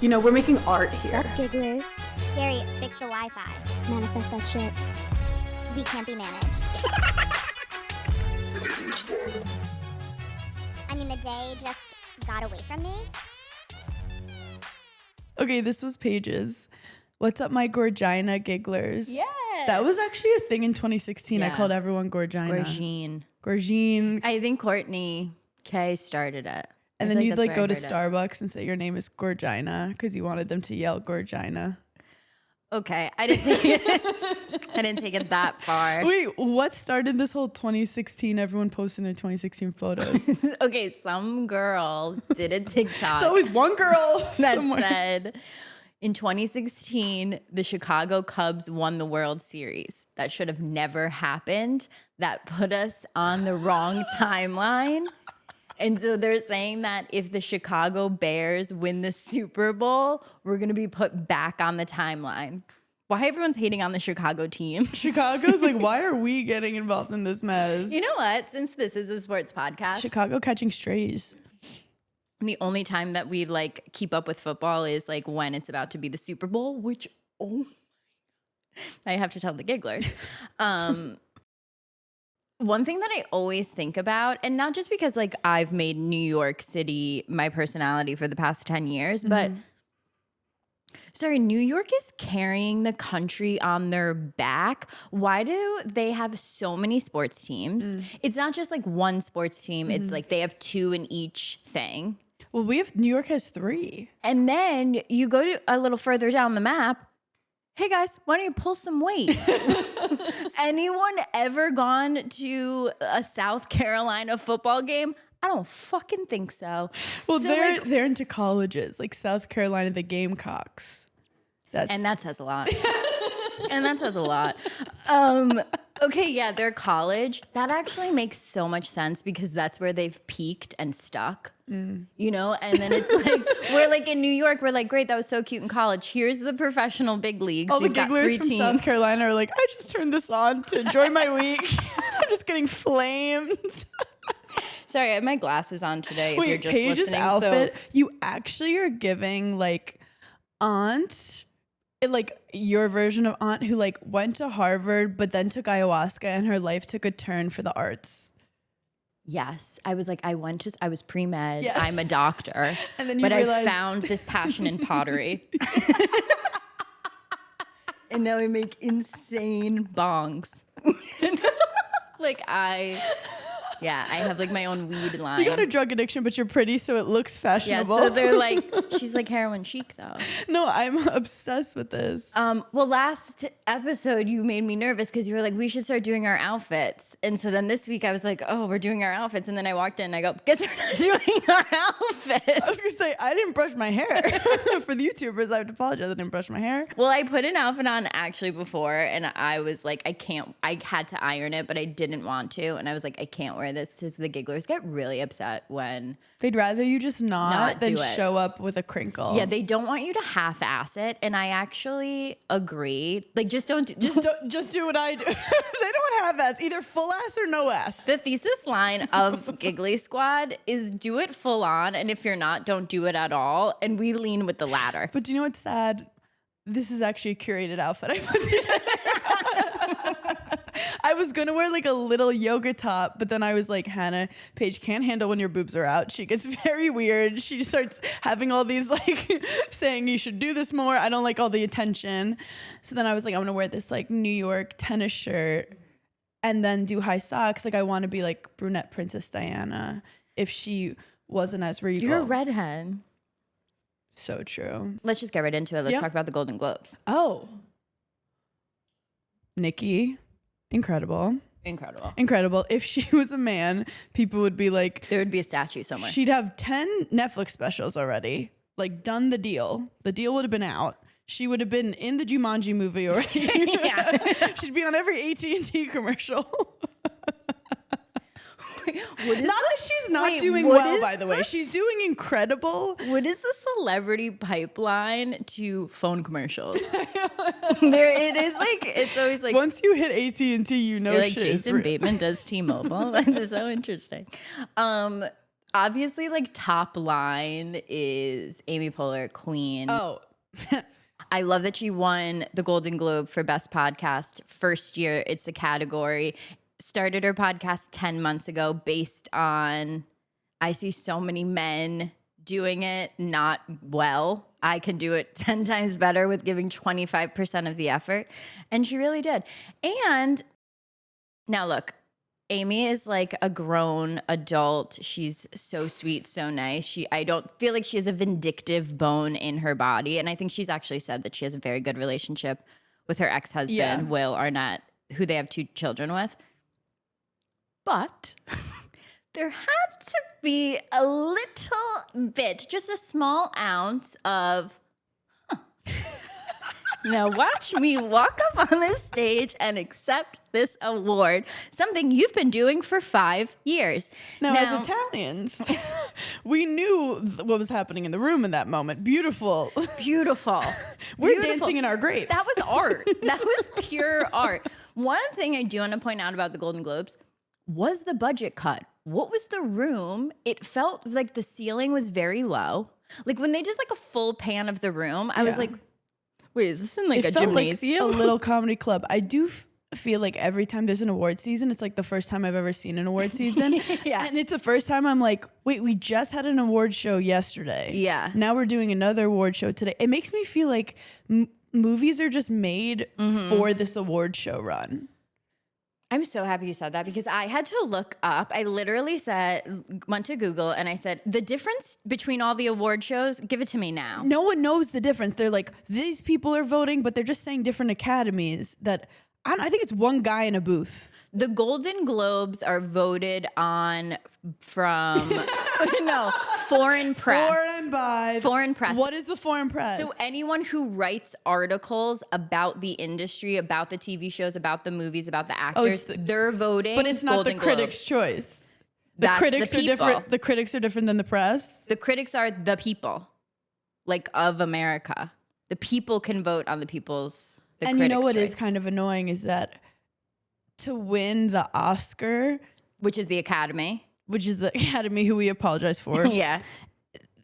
You know, we're making art here. Sup, gigglers? Gary, fix the Wi-Fi. Manifest that shit. We can't be managed. I mean, the day just got away from me. Okay, this was Paige's. What's up, my gorgina gigglers? Yes. That was actually a thing in 2016. I Yeah. called everyone gorgina. Gorgine. I think Courtney K started it. And I then feel you'd that's like where go I to heard it. Starbucks and say your name is Gorgina because you wanted them to yell Gorgina. Okay, I didn't take it. I didn't take it that far. Wait, what started this whole 2016? Everyone posting their 2016 photos. Okay, some girl did a TikTok It's always one girl that somewhere. said, in 2016, the Chicago Cubs won the World Series. That should have never happened. That put us on the wrong timeline. And so they're saying that if the Chicago Bears win the Super Bowl, we're going to be put back on the timeline. Why everyone's hating on the Chicago team? Chicago's like, why are we getting involved in this mess? You know what? Since this is a sports podcast, Chicago catching strays. the only time that we like keep up with football is like when it's about to be the Super Bowl, which, oh, I have to tell the gigglers. One thing that I always think about, and not just because like I've made New York City my personality for the past 10 years, but sorry, New York is carrying the country on their back. Why do they have so many sports teams? It's not just like one sports team. It's like they have two in each thing. Well, New York has 3. And then you go to a little further down the map. Hey guys, why don't you pull some weight? Anyone ever gone to a South Carolina football game? I don't fucking think so. Well, So, they're into colleges, like South Carolina, the Gamecocks. and that says a lot. And that says a lot. Okay, yeah, they're college. That actually makes so much sense because that's where they've peaked and stuck. You know, and then it's like we're like in New York. We're like, great, that was so cute in college. Here's the professional big leagues. all the We've got gigglers 3 from teams. South Carolina are like, I just turned this on to enjoy my week. I'm just getting flamed. Sorry, I have my glasses on today. If you're Wait, just Paige's listening, outfit, you actually are giving like aunt, like your version of aunt who like went to Harvard but then took ayahuasca and her life took a turn for the arts. yes, I was like, I was pre-med. Yes. I'm a doctor, And then you but realized- I found this passion in pottery, and now I make insane bongs. Like I have like my own weed line. You got a drug addiction, but you're pretty, so it looks Yeah, fashionable. so they're like, she's like heroin chic though. No, I'm obsessed with this. Well, last episode you made me nervous because you were like, we should start doing our outfits. And so then this week I was like, oh, we're doing our outfits. And then I walked in and I go, guess we're not doing our outfits. I was gonna say I didn't brush my hair. For the YouTubers, I have to apologize. I didn't brush my hair. Well, I put an outfit on actually before and I was like, I had to iron it, but I didn't want to. And I was like, I can't wear this because the gigglers get really upset when, They'd rather you just not than do it. show up with a crinkle. yeah, they don't want you to half-ass it. And I actually agree. Like, just don't just do what I do. They don't have ass, either full ass or no ass. The thesis line of Giggly Squad is do it full on, and if you're not, don't do it at all. And we lean with the latter. But do you know what's sad? This is actually a curated outfit I put together. I was gonna wear like a little yoga top, but then I was like, Hannah, Paige can't handle when your boobs are out. She gets very weird. She starts having all these like saying you should do this more. I don't like all the attention. So then I was like, I'm gonna wear this like New York tennis shirt and then do high socks. Like I want to be like brunette Princess Diana if she wasn't as regal. You're a redhead. So true. Let's just get right into it. Let's Yeah. talk about the Golden Globes. Oh. Nikki. Incredible. Incredible. If she was a man, people would be like, There would be a statue somewhere. she'd have 10 Netflix specials already. Like, done the deal. The deal would have been out. She would have been in the Jumanji movie already. Yeah. She'd be on every AT&T commercial. What is Not that she's not wait, doing what well, is by the way. She's doing incredible. What is the celebrity pipeline to phone commercials? There it is. Like it's always like Once you hit AT&T, you know you're like shit is Jason real. Bateman does T-Mobile. That is so interesting. Obviously, like top line is Amy Poehler, Queen. Oh, I love that she won the Golden Globe for Best Podcast. First year, it's the category. Started her podcast 10 months ago based on, I see so many men doing it not well. I can do it 10 times better with giving 25% of the effort. And she really did. And now look, Amy is like a grown adult. She's so sweet, so nice. I don't feel like she has a vindictive bone in her body. And I think she's actually said that she has a very good relationship with her ex-husband, Will Arnett, who they have 2 children with. But there had to be a little bit, just a small ounce of, now watch me walk up on this stage and accept this award, something you've been doing for 5 years. now as Italians, we knew what was happening in the room in that moment. Beautiful. Beautiful. We're dancing in our grapes. That was art. That was pure art. One thing I do want to point out about the Golden Globes was the budget cut. What was the room? It felt like the ceiling was very low. Like when they did like a full pan of the room, I was like, wait, is this in like a gymnasium? Like a little comedy club. I do feel like every time there's an award season, it's like the first time I've ever seen an award season. Yeah. And it's the first time I'm like, wait, we just had an award show yesterday. Yeah. Now we're doing another award show today. It makes me feel like movies are just made for this award show run. I'm so happy you said that because I had to look up. I literally went to Google and I said, the difference between all the award shows, give it to me now. No one knows the difference. They're like, these people are voting, but they're just saying different academies that I think it's one guy in a booth. The Golden Globes are voted on from foreign press. Foreign press. What is the foreign press? So anyone who writes articles about the industry, about the TV shows, about the movies, about the actors, they're voting. But it's not Golden the critics' Globes. choice. That's critics the are people. different. The critics are different than the press. The critics are the people, like of America. The people can vote on the people's. And you know what is kind of annoying is that to win the Oscar, which is the Academy, who we apologize for. Yeah.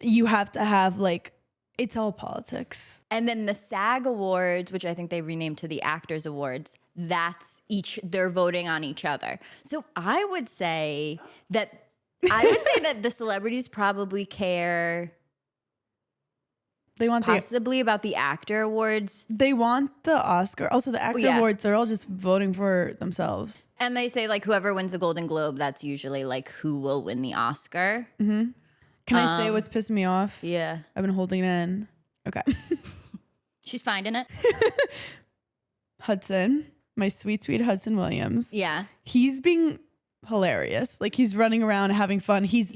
You have to have like, it's all politics. And then the SAG Awards, which I think they renamed to the Actors Awards, they're voting on each other. So I would say that the celebrities probably care They want possibly about the Actor Awards. They want the Oscar. Also, the Actor Awards, they're all just voting for themselves. And they say like whoever wins the Golden Globe, that's usually like who will win the Oscar. Mm-hmm. Can I say what's pissing me off? Yeah. I've been holding it in. Okay. She's finding it. Hudson, my sweet, sweet Hudson Williams. Yeah. He's being hilarious. Like he's running around having fun. He's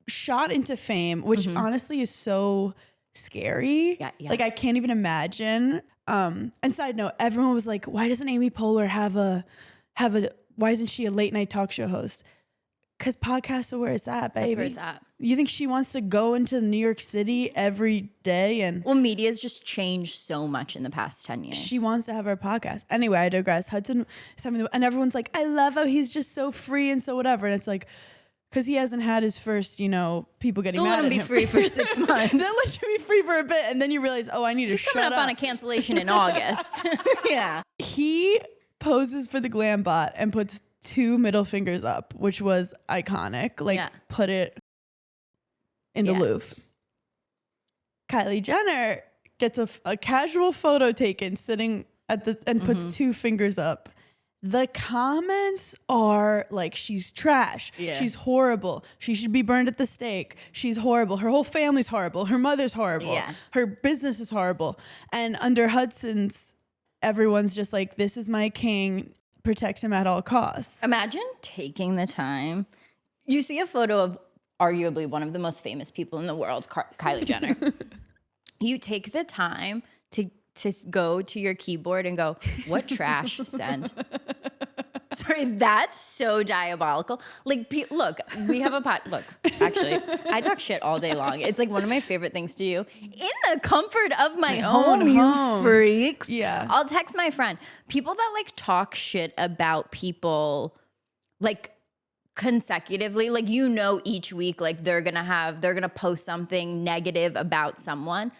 shot into fame, which honestly is so scary. Yeah. Like I can't even imagine. And side note, everyone was like, why doesn't Amy Poehler have a why isn't she a late night talk show host? Because podcasts are where it's at, baby. That's where it's at. You think she wants to go into New York City every day and well, media's just changed so much in the past 10 years. she wants to have her podcast. Anyway, I digress. Hudson is having and everyone's like, I love how he's just so free and so whatever. And it's like, because he hasn't had his first, people getting mad at him. They'll let him be free for 6 months. They'll let you be free for a bit, and then you realize, oh, I need to shut up. He's coming up on a cancellation in August. Yeah. He poses for the glam bot and puts 2 middle fingers up, which was iconic. Like, put it in the Louvre. Kylie Jenner gets a casual photo taken sitting at and puts 2 fingers up. The comments are like, she's trash. Yeah. She's horrible. She should be burned at the stake. She's horrible. Her whole family's horrible. Her mother's horrible. Yeah. Her business is horrible. And under Hudson's, everyone's just like, this is my king. Protect him at all costs. Imagine taking the time. You see a photo of arguably one of the most famous people in the world, Kylie Jenner. You take the time to go to your keyboard and go, what trash send? Sorry, that's so diabolical. Like, look, we have a look, actually, I talk shit all day long. It's like one of my favorite things to do. In the comfort of my home, you freaks. Yeah. I'll text my friend. People that like talk shit about people, like consecutively, like, you know, each week, like they're gonna post something negative about someone.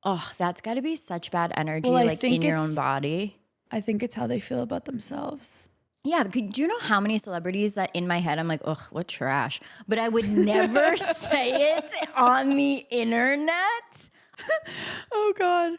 Oh, that's got to be such bad energy, Well, I like think in your own it's- body. I think it's how they feel about themselves. Yeah, do you know how many celebrities that in my head I'm like, ugh, what trash? But I would never say it on the internet. Oh God.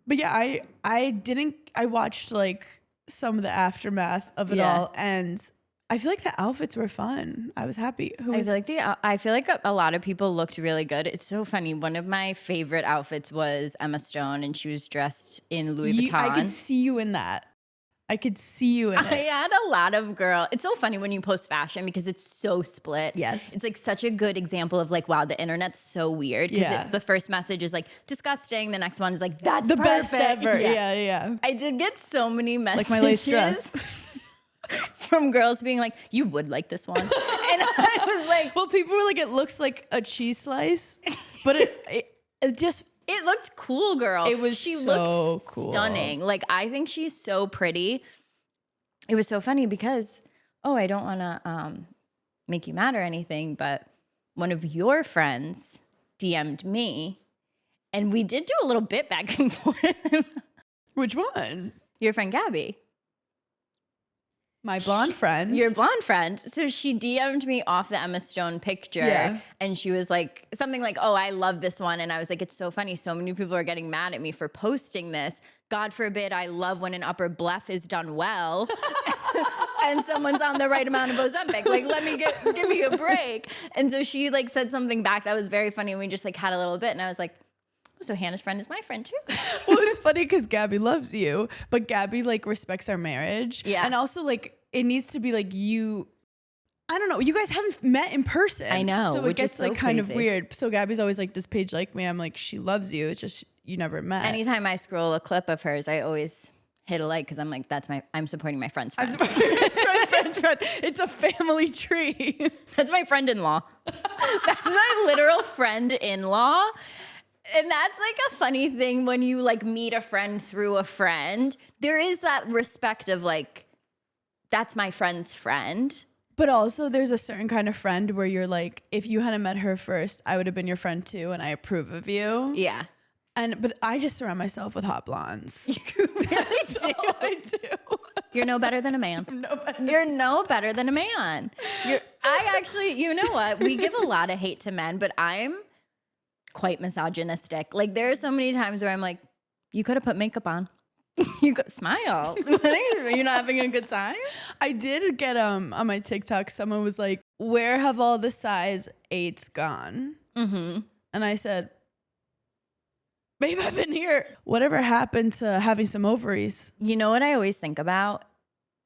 But yeah, I watched like some of the aftermath of it Yeah. all, and I feel like the outfits were fun. I was happy. I feel like a lot of people looked really good. It's so funny. One of my favorite outfits was Emma Stone, and she was dressed in Louis Vuitton. I could see you in that. I could see you in I it. had a lot of It's so funny when you post fashion because it's so split. Yes. It's like such a good example of like, wow, the internet's so weird. Because Yeah. the first message is like disgusting. The next one is like, that's The perfect. best ever. Yeah. I did get so many messages. Like my lace dress. From girls being like, you would like this one. And I was like, Well, people were like, it looks like a cheese slice, but it just. it looked cool, girl. It was She so looked cool. stunning. Like, I think she's so pretty. It was so funny because, I don't want to make you mad or anything, but one of your friends DM'd me, and we did do a little bit back and forth. Which one? Your friend Gabby. My blonde friend. Your blonde friend. So she DM'd me off the Emma Stone picture. Yeah. And she was like, something like, oh, I love this one. And I was like, it's so funny. So many people are getting mad at me for posting this. God forbid, I love when an upper bleph is done well. And someone's on the right amount of Ozempic. Like, give me a break. And so she like said something back that was very funny. And we just like had a little bit. And I was like, oh, so Hannah's friend is my friend too. Well, it's funny because Gabby loves you, but Gabby like respects our marriage. Yeah. And also like it needs to be like I don't know. You guys haven't met in person. I know, So it which is gets so like kind of crazy. weird. So Gabby's always like, does Paige like me? I'm like, she loves you. It's just you never met. Anytime I scroll a clip of hers, I always hit a like because I'm like, I'm supporting my friend's friend. Friend. It's a family tree. That's my friend-in-law. That's my literal friend-in-law. And that's like a funny thing when you like meet a friend through a friend. There is that respect of like, that's my friend's friend. But also there's a certain kind of friend where you're like, if you hadn't met her first, I would have been your friend too, and I approve of you. Yeah. But I just surround myself with hot blondes. That's all I do. You're no better than a man. You're no better than a man. I actually, you know what? We give a lot of hate to men, but I'm quite misogynistic. Like there are so many times where I'm like, you could have put makeup on. You could smile. You're not having a good time? I did get on my TikTok, someone was like, where have all the size 8s gone? Mm-hmm. And I said, babe, I've been here. Whatever happened to having some ovaries? You know what I always think about?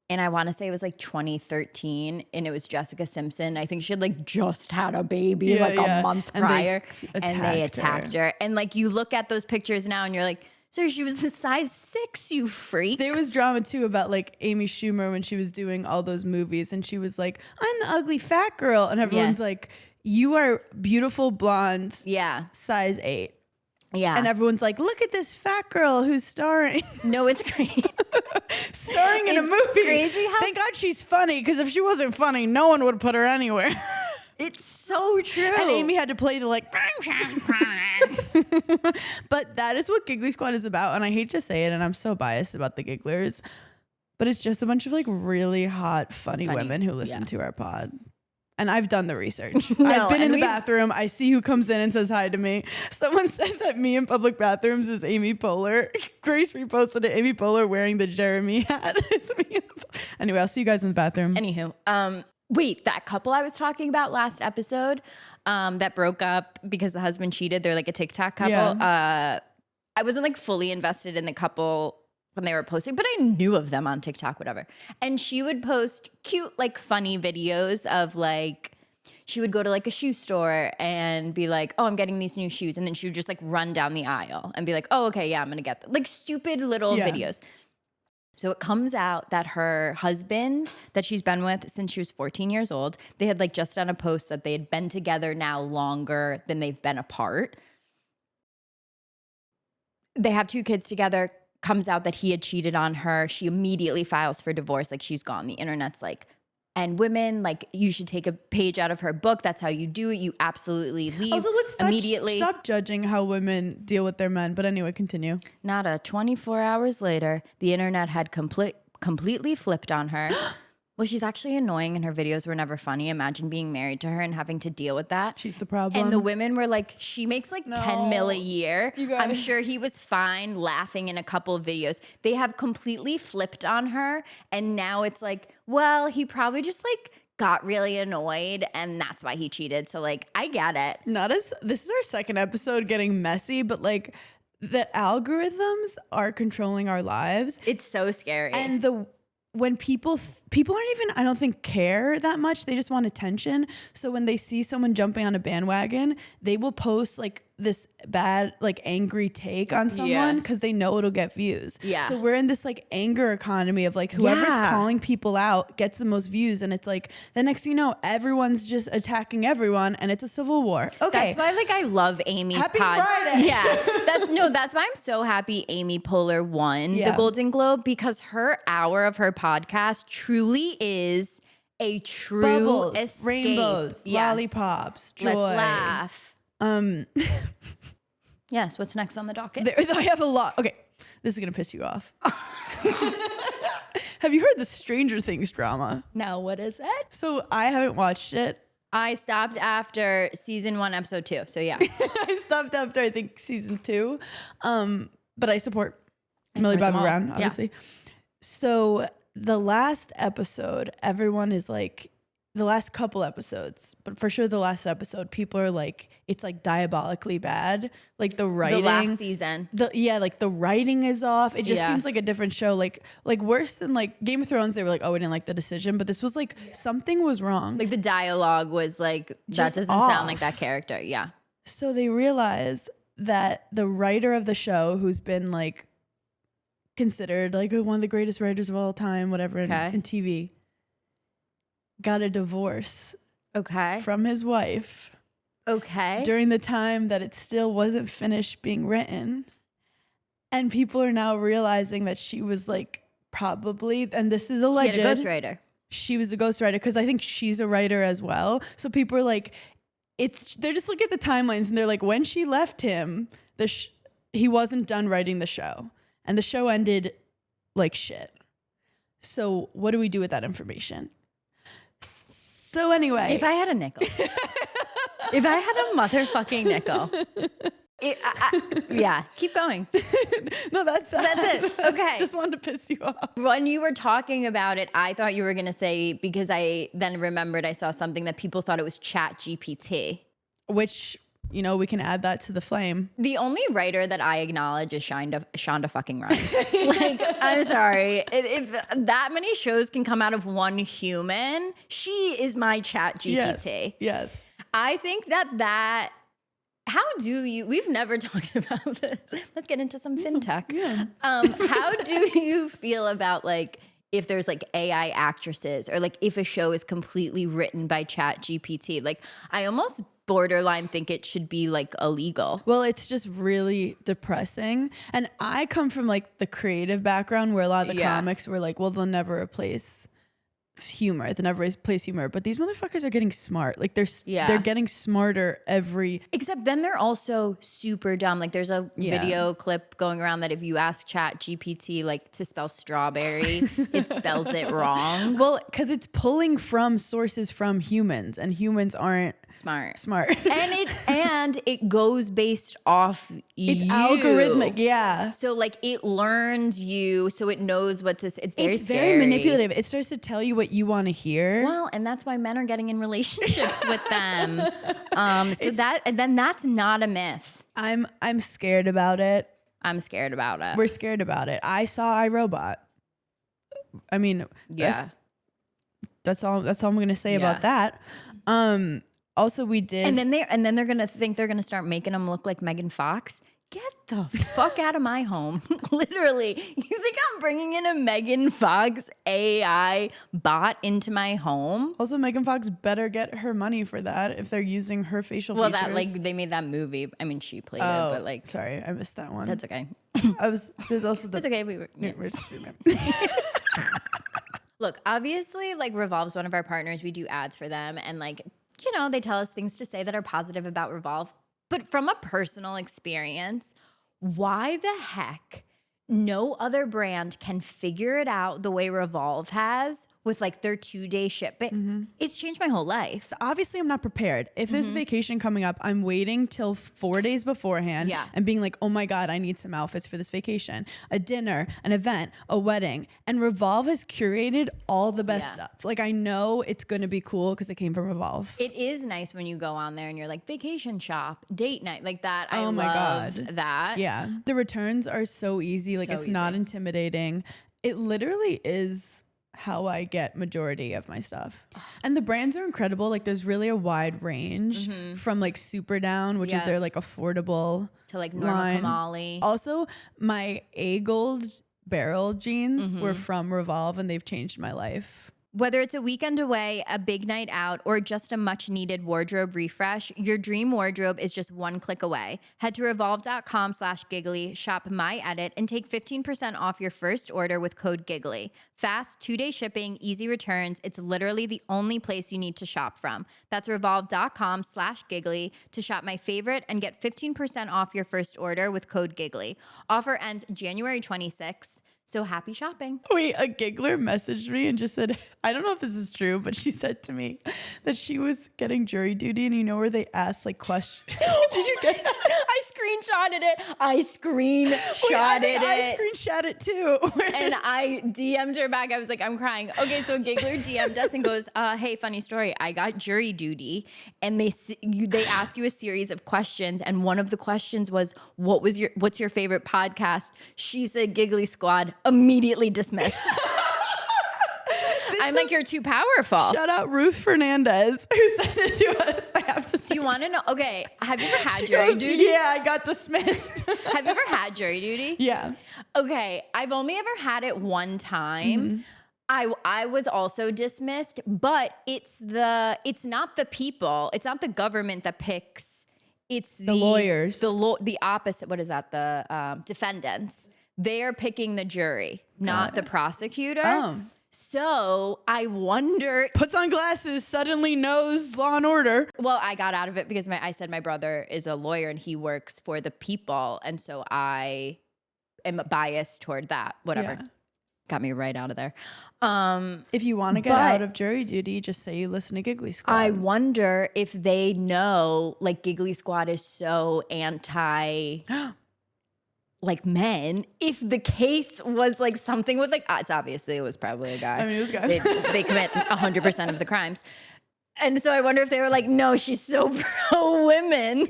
And I want to say it was like 2013, and it was Jessica Simpson. I think she had like just had a baby a month prior, and they attacked her. And like you look at those pictures now, and you're like, so she was a size 6, you freak. There was drama too about like Amy Schumer when she was doing all those movies, and she was like, I'm the ugly fat girl. And everyone's like, you are beautiful blonde, size 8. Yeah. And everyone's like, look at this fat girl who's starring. No, it's great. Starring in a movie. Crazy how Thank God she's funny, because if she wasn't funny, no one would put her anywhere. it's so true. And Amy had to play the like, but that is what Giggly Squad is about. And I hate to say it, and I'm so biased about the Gigglers, but it's just a bunch of like really hot, funny women who listen to our pod. And I've done the research. I've been in the bathroom. I see who comes in and says hi to me. Someone said that me in public bathrooms is Amy Poehler. Grace reposted it. Amy Poehler wearing the Jeremy hat. It's me. Anyway, I'll see you guys in the bathroom. Anywho, wait, that couple I was talking about last episode that broke up because the husband cheated. They're like a TikTok couple. Yeah. I wasn't like fully invested in the couple when they were posting, but I knew of them on TikTok, whatever. And she would post cute, like funny videos of like, she would go to like a shoe store and be like, oh, I'm getting these new shoes. And then she would just like run down the aisle and be like, oh, okay, yeah, I'm going to get them. Like stupid little videos. So it comes out that her husband that she's been with since she was 14 years old, they had like just done a post that they had been together now longer than they've been apart. They have 2 kids together. Comes out that he had cheated on her. She immediately files for divorce. Like she's gone. The internet's like and women, like, you should take a page out of her book. That's how you do it. You absolutely leave Also, let's immediately. stop judging how women deal with their men. But anyway, continue. Not a 24 hours later, the internet had completely flipped on her. Well, she's actually annoying and her videos were never funny. Imagine being married to her and having to deal with that. She's the problem. And the women were like, she makes like 10 mil a year. You guys. I'm sure he was fine laughing in a couple of videos. They have completely flipped on her. And now it's like, well, he probably just like got really annoyed and that's why he cheated. So like, I get it. This is our second episode getting messy, but like the algorithms are controlling our lives. It's so scary. And when people aren't even, I don't think, care that much. They just want attention. So when they see someone jumping on a bandwagon, they will post like this bad, like angry take on someone because they know it'll get views. Yeah. So we're in this like anger economy of like whoever's calling people out gets the most views. And it's like the next thing you know, everyone's just attacking everyone and it's a civil war. Okay. That's why like I love Amy's Happy Friday. Yeah. That's why I'm so happy Amy Poehler won the Golden Globe, because her hour of her podcast truly is a true Bubbles, escape. rainbows, Yes. lollipops, joy. Let's laugh. Yes, what's next on the docket? I have a lot. Okay, this is gonna piss you off. Have you heard the Stranger Things drama? No, what is it? So I haven't watched it. I stopped after season 1, episode 2. So yeah. I stopped after I think season 2. But I support Millie support them Bobby all. Brown, Yeah. obviously. So the last episode, everyone is like, the last couple episodes, but for sure the last episode, people are like, it's like diabolically bad. Like the writing. The last season. Like the writing is off. It just Yeah. seems like a different show. Like worse than like Game of Thrones, they were like, oh, we didn't like the decision. But this was like, something was wrong. Like the dialogue was like, that Just doesn't off. sound like that character. Yeah. So they realized that the writer of the show, who's been like considered like one of the greatest writers of all time, whatever, in TV, got a divorce Okay. from his wife Okay. during the time that it still wasn't finished being written. And people are now realizing that she was like probably, and this is alleged, He had a ghostwriter. she was a ghostwriter, because I think she's a writer as well. So people are like, they're just looking at the timelines and they're like, when she left him, he wasn't done writing the show, and the show ended like shit. So what do we do with that information? So anyway, If I had a nickel, if I had a motherfucking nickel, yeah, keep going. no, that's it. Okay. Just wanted to piss you off. When you were talking about it, I thought you were going to say, because I then remembered I saw something that people thought it was Chat GPT. Which, we can add that to the flame. The only writer that I acknowledge is Shonda fucking Rhimes. Like, I'm sorry. If that many shows can come out of one human, she is my Chat GPT. Yes. I think that how do you, we've never talked about this. Let's get into some fintech. Yeah. How do you feel about like, if there's like AI actresses, or like if a show is completely written by Chat GPT? Like, I almost borderline think it should be like illegal. Well, it's just really depressing. And I come from like the creative background where a lot of the comics were like, well, they'll never replace humor. They'll never replace humor. But these motherfuckers are getting smart. Like they're getting smarter Except then they're also super dumb. Like there's a video clip going around that if you ask Chat GPT like to spell strawberry, it spells it wrong. Well, because it's pulling from sources from humans, and humans aren't Smart. And it goes based off it's you. algorithmic, yeah. So like it learns you, so it knows what to say. It's very scary. Very manipulative. It starts to tell you what you want to hear. Well, and that's why men are getting in relationships with them. Then that's not a myth. I'm scared about it. I'm scared about it. We're scared about it. I saw iRobot. I mean, that's all I'm gonna say about that. Also, we did, and then they're gonna think they're gonna start making them look like Megan Fox. Get the fuck out of my home. Literally. You think I'm bringing in a Megan Fox AI bot into my home? Also, Megan Fox better get her money for that if they're using her facial features. Well, that like they made that movie. I mean, she played it, but like, sorry, I missed that one. that's okay. There's also the. It's okay. We were. Yeah. Look, obviously, like Revolve's one of our partners. We do ads for them, and like, you know, they tell us things to say that are positive about Revolve. But from a personal experience, why the heck no other brand can figure it out the way Revolve has with like their 2-day shipping? It's changed my whole life. Obviously, I'm not prepared. If there's a vacation coming up, I'm waiting till 4 days beforehand and being like, oh my God, I need some outfits for this vacation. A dinner, an event, a wedding. And Revolve has curated all the best stuff. Like, I know it's going to be cool because it came from Revolve. It is nice when you go on there and you're like, vacation shop, date night, like that. I Oh my love God. that. Yeah. The returns are so easy. Like, So it's not easy. intimidating. It literally is how I get majority of my stuff. And the brands are incredible. Like, there's really a wide range from like Super Down, which is Yeah. their like affordable To like Norma line. Kamali. Also, my A Gold barrel jeans were from Revolve and they've changed my life. Whether it's a weekend away, a big night out, or just a much needed wardrobe refresh, your dream wardrobe is just one click away. Head to revolve.com/giggly, shop My Edit, and take 15% off your first order with code GIGGLY. Fast, 2-day shipping, easy returns. It's literally the only place you need to shop from. That's revolve.com/giggly to shop my favorite and get 15% off your first order with code GIGGLY. Offer ends January 26th. So happy shopping. Wait, a giggler messaged me and just said, I don't know if this is true, but she said to me that she was getting jury duty, and you know where they ask like questions. Did you get that? I screenshotted it. I screenshot it too. And I DM'd her back. I was like, I'm crying. Okay, so Giggler DM'd us and goes, hey, funny story. I got jury duty, and they ask you a series of questions, and one of the questions was, what's your favorite podcast? She said Giggly Squad. Immediately dismissed. I'm like, you're too powerful. Shout out Ruth Fernandez who sent it to us. I have to say. Do you want to know? Okay, have you ever had She jury goes, duty? Yeah, I got dismissed. Have you ever had jury duty? Yeah. Okay, I've only ever had it one time. I was also dismissed, but it's not the people, it's not the government that picks. It's the lawyers. The opposite. What is that? The defendants. They are picking the jury, not the prosecutor. Oh. So I wonder. Puts on glasses, suddenly knows Law and Order. Well, I got out of it because I said my brother is a lawyer and he works for the people, and so I am biased toward that. Whatever. Yeah. Got me right out of there. If you want to get out of jury duty, just say you listen to Giggly Squad. I wonder if they know, like, Giggly Squad is so anti, like, men. If the case was like something with like, it was probably a guy. I mean, it was a guy. They commit 100% of the crimes. And so I wonder if they were like, no, she's so pro women.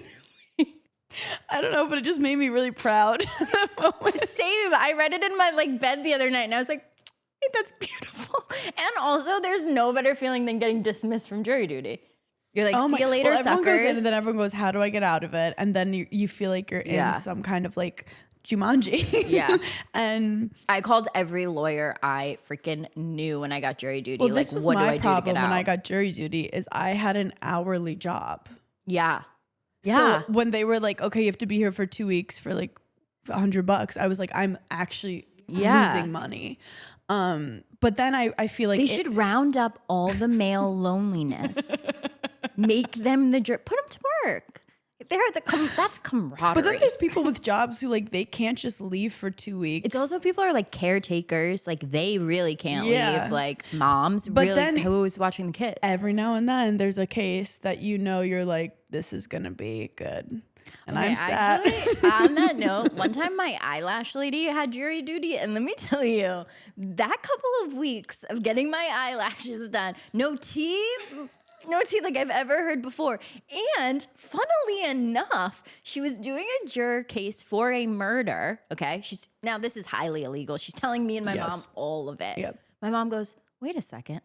I don't know, but it just made me really proud. Same. I read it in my like bed the other night and I was like, hey, that's beautiful. And also there's no better feeling than getting dismissed from jury duty. You're like, see you later, well, everyone suckers. goes in and then everyone goes, how do I get out of it? And then you feel like you're in some kind of like Jumanji. Yeah. And I called every lawyer I freaking knew when I got jury duty. well, like, this was what do my I do to problem get out? when I got jury duty is I had an hourly job. Yeah. So when they were like, okay, you have to be here for 2 weeks for like $100, I was like, I'm actually losing money. But then I feel like they should round up all the male loneliness, make them put them to work. That's camaraderie. But then there's people with jobs who like they can't just leave for 2 weeks. It's also people are like caretakers, like they really can't Yeah. leave. Like moms, But really, then who's watching the kids? every now and then there's a case that you're like, this is gonna be good. And I'm sad. Actually, on that note, one time my eyelash lady had jury duty, and let me tell you, that couple of weeks of getting my eyelashes done, no teeth like I've ever heard before. And funnily enough, she was doing a juror case for a murder. Okay, now this is highly illegal. She's telling me and my mom all of it. Yep. My mom goes, wait a second.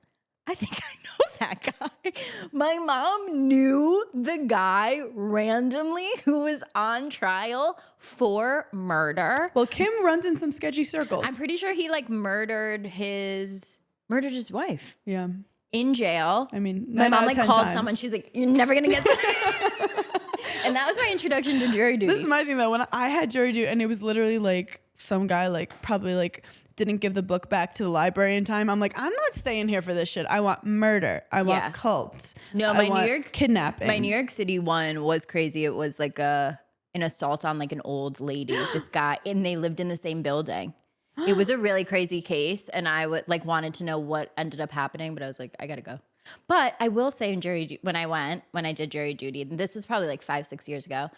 I think I know that guy. My mom knew the guy randomly who was on trial for murder. Well, Kim runs in some sketchy circles. I'm pretty sure he like murdered his wife yeah. in jail. I mean, my 9 mom out of like 10 called times. someone. She's like, you're never gonna get And that was my introduction to jury duty. This is my thing though. When I had jury duty, and it was literally like some guy like probably like didn't give the book back to the library in time. I'm like, I'm not staying here for this shit. I want murder. I want Yeah. cults. No, I my New want York kidnapping. My New York City one was crazy. It was like an assault on like an old lady, this guy, and they lived in the same building. It was a really crazy case, and I would like wanted to know what ended up happening, but I was like, I gotta go. But I will say in when I did jury duty, and this was probably like 5-6 years ago,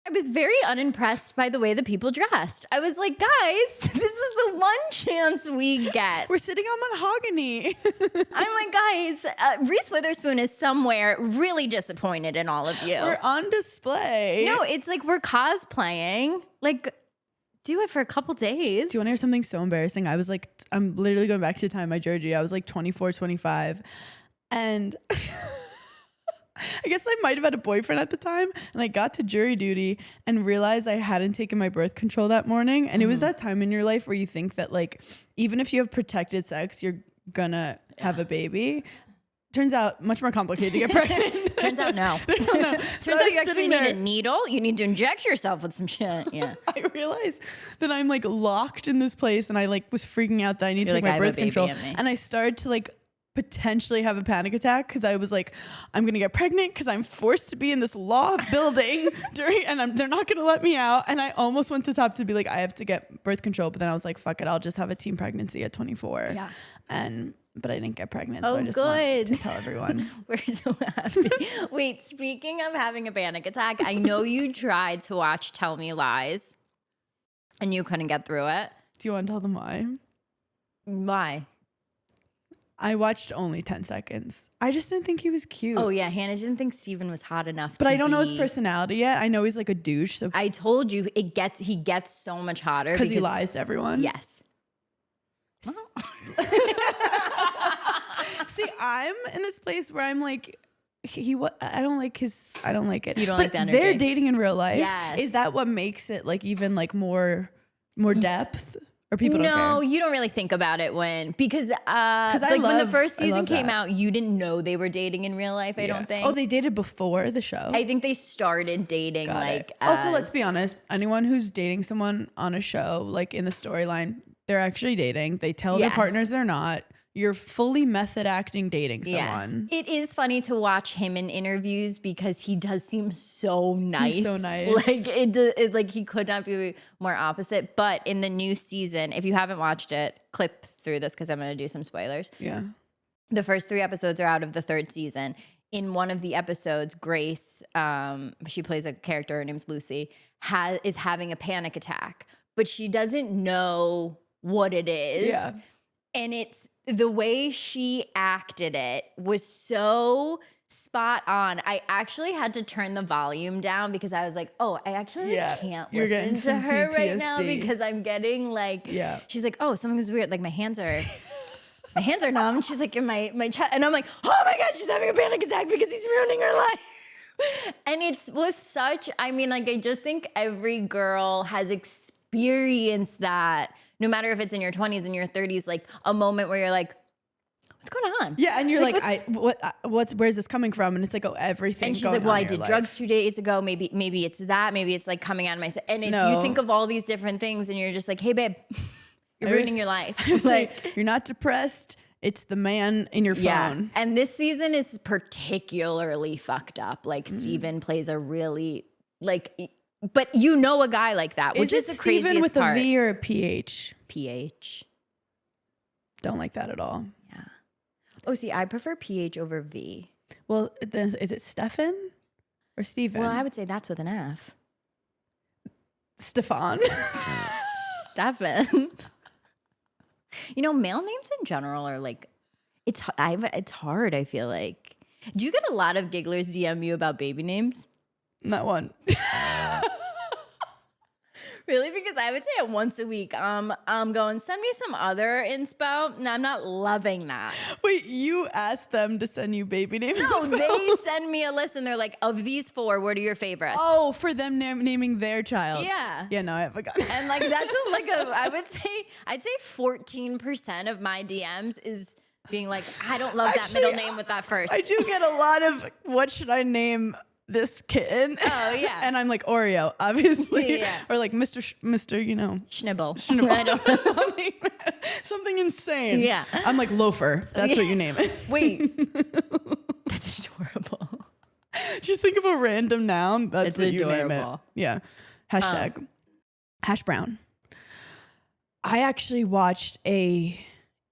I was very unimpressed by the way the people dressed. I was like, guys, this is the one chance we get. We're sitting on mahogany. I'm like, guys, Reese Witherspoon is somewhere really disappointed in all of you. We're on display. No, it's like we're cosplaying. Like, do it for a couple days. Do you want to hear something so embarrassing? I was like, I'm literally going back to the time I jury duty. I was like 24, 25. And I guess I might have had a boyfriend at the time. And I got to jury duty and realized I hadn't taken my birth control that morning. And it was that time in your life where you think that like, even if you have protected sex, you're gonna have a baby. Turns out much more complicated to get pregnant. Turns out no. No. Turns out you actually need a needle. You need to inject yourself with some shit. Yeah. I realized that I'm like locked in this place and I like was freaking out that I need to You're take like, my I have a birth baby control. in me. And I started to like potentially have a panic attack because I was like, I'm gonna get pregnant because I'm forced to be in this law building they're not gonna let me out. And I almost went to top to be like, I have to get birth control, but then I was like, fuck it, I'll just have a teen pregnancy at 24. Yeah. But I didn't get pregnant, so Oh, I just good. want to tell everyone. We're so happy. Wait, speaking of having a panic attack, I know you tried to watch Tell Me Lies and you couldn't get through it. Do you want to tell them why? Why? I watched only 10 seconds. I just didn't think he was cute. Oh yeah, Hannah didn't think Steven was hot enough. But to I don't know his be- personality yet. I know he's like a douche. So I told you he gets so much hotter because he lies to everyone. Yes. See, I'm in this place where I'm like, I don't like it. You don't but like the energy. They're dating in real life. Yes. Is that what makes it like even like more depth? Or people don't No, care? you don't really think about it because I like when the love- first I season love came that. out, you didn't know they were dating in real life. I don't think. Oh, they dated before the show. I think they started dating Got like. it. Also, let's as- be honest. Anyone who's dating someone on a show, like in the storyline, they're actually dating. They tell their Yeah. partners they're not. You're fully method acting dating someone. It is funny to watch him in interviews because he does seem so nice. He's so nice. Like like he could not be more opposite. But in the new season, if you haven't watched it, clip through this because I'm going to do some spoilers. Yeah. The first 3 episodes are out of the 3rd season. In one of the episodes, Grace, she plays a character, her name's Lucy, is having a panic attack, but she doesn't know what it is. Yeah. And it's the way she acted it was so spot on. I actually had to turn the volume down because I was like, oh, I actually can't You're getting listen to some her right now PTSD. because I'm getting like, Yeah. she's like, oh, something's weird. Like my hands are numb. And she's like in my chest. And I'm like, oh my God, she's having a panic attack because he's ruining her life. And it was such, I mean, like, I just think every girl has experienced that, no matter if it's in your 20s and your 30s, like a moment where you're like, what's going on? Yeah, and you're like, what's- where's this coming from? And it's like, oh, everything. And she's going like, well, on I in your did life. drugs 2 days ago. Maybe it's that. Maybe it's like coming out of my, and it's, No. you think of all these different things and you're just like, hey babe, you're ruining your life. It's like, you're not depressed. It's the man in your Yeah. phone. And this season is particularly fucked up. Like Steven plays a really like, but you know a guy like that, which is the craziest Steven with part. a V or a PH? PH. Don't like that at all. Yeah. Oh, see, I prefer PH over V. Well, then is it Stefan or Steven? Well, I would say that's with an F. Stefan. Stefan. You know, male names in general are like, it's hard, I feel like. Do you get a lot of gigglers DM you about baby names? Not one. Really? Because I would say it once a week. I'm going, send me some other inspo. And I'm not loving that. Wait, you asked them to send you baby names? No, as well? they send me a list and they're like, of these 4, what are your favorites? Oh, for them naming their child. Yeah. Yeah, no, I forgot. And like that's I'd say 14% of my DMs is being like, I don't love that Actually, middle name with that first. I do get a lot of what should I name this kitten. Oh, yeah. And I'm like Oreo, obviously. Yeah. Or like Mr. You know. Schnibble. I don't know. something insane. Yeah. I'm like Loafer. That's what you name it. Wait. That's adorable. Just think of a random noun. That's It's what you name it. adorable. Yeah. Hashtag hash brown. I actually watched a